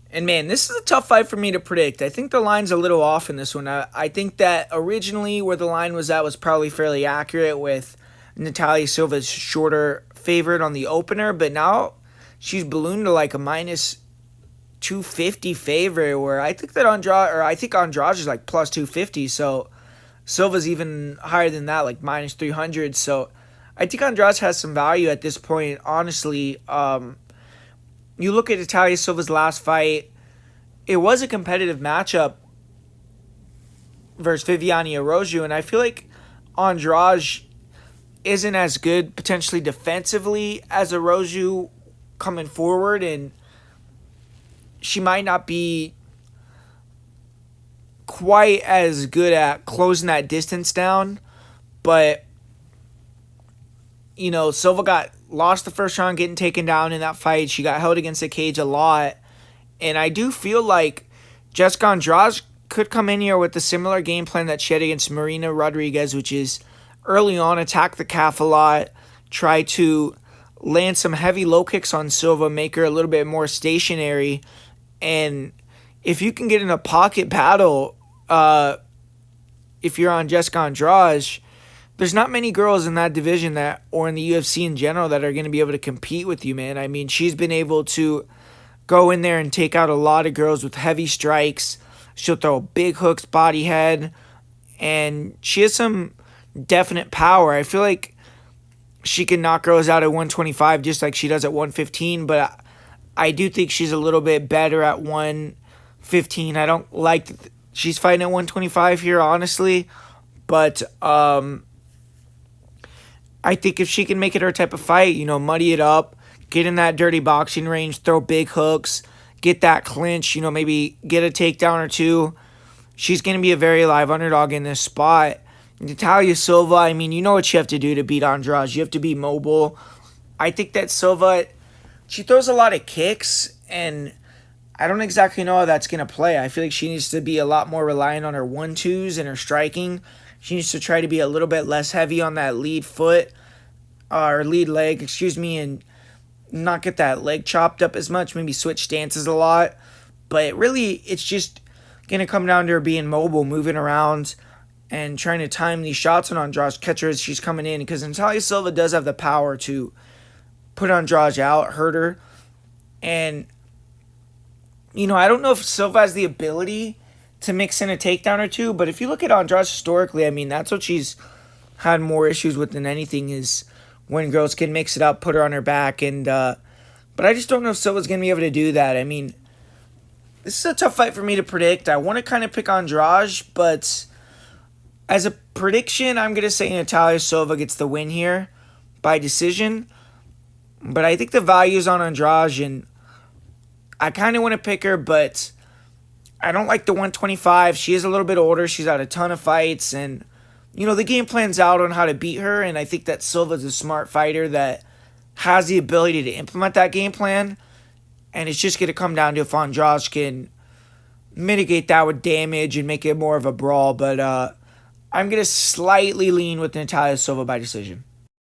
And man, this is a tough fight for me to predict. I think the line's a little off in this one. I think that originally where the line was at was probably fairly accurate with Natalia Silva's shorter favorite on the opener, but now she's ballooned to like a minus 250 favorite where I think that Andrade is like plus 250, so Silva's even higher than that, like minus 300. So I think Andrade has some value at this point, honestly. You look at Natalia Silva's last fight, it was a competitive matchup versus Viviane Araújo, and I feel like Andrade isn't as good potentially defensively as Araújo coming forward, and she might not be quite as good at closing that distance down, but Silva got lost the first round getting taken down in that fight. She got held against the cage a lot. And I do feel like Jessica Andrade could come in here with a similar game plan that she had against Marina Rodriguez, which is early on attack the calf a lot, try to land some heavy low kicks on Silva, make her a little bit more stationary. And if you can get in a pocket battle, if you're on Jessica Andrade, there's not many girls in that division that, or in the UFC in general, that are going to be able to compete with you, man. I mean, she's been able to go in there and take out a lot of girls with heavy strikes. She'll throw big hooks, body head, and she has some definite power. I feel like she can knock girls out at 125 just like she does at 115, but I do think she's a little bit better at 115. I don't like that she's fighting at 125 here, honestly, but I think if she can make it her type of fight, muddy it up, get in that dirty boxing range, throw big hooks, get that clinch, maybe get a takedown or two, she's going to be a very live underdog in this spot. Natalia Silva, I mean, you know what you have to do to beat Andrade. You have to be mobile. I think that Silva, she throws a lot of kicks, and I don't exactly know how that's going to play. I feel like she needs to be a lot more reliant on her 1-2s and her striking. She needs to try to be a little bit less heavy on that lead foot, or lead leg, and not get that leg chopped up as much, maybe switch stances a lot. But really, it's just going to come down to her being mobile, moving around, and trying to time these shots on Andrade, catch her as she's coming in, because Natalia Silva does have the power to put Andrade out, hurt her. And, I don't know if Silva has the ability to mix in a takedown or two, but if you look at Andrade historically, I mean, that's what she's had more issues with than anything, is when girls can mix it up, put her on her back, and but I just don't know if Silva's going to be able to do that. I mean, this is a tough fight for me to predict. I want to kind of pick Andrade, but as a prediction, I'm going to say Natalia Silva gets the win here by decision, but I think the value is on Andrade, and I kind of want to pick her, but I don't like the 125. She is a little bit older. She's had a ton of fights, and, the game plan's out on how to beat her, and I think that Silva's a smart fighter that has the ability to implement that game plan, and it's just going to come down to if Andrade can mitigate that with damage and make it more of a brawl, but I'm going to slightly lean with Natalia Silva by decision.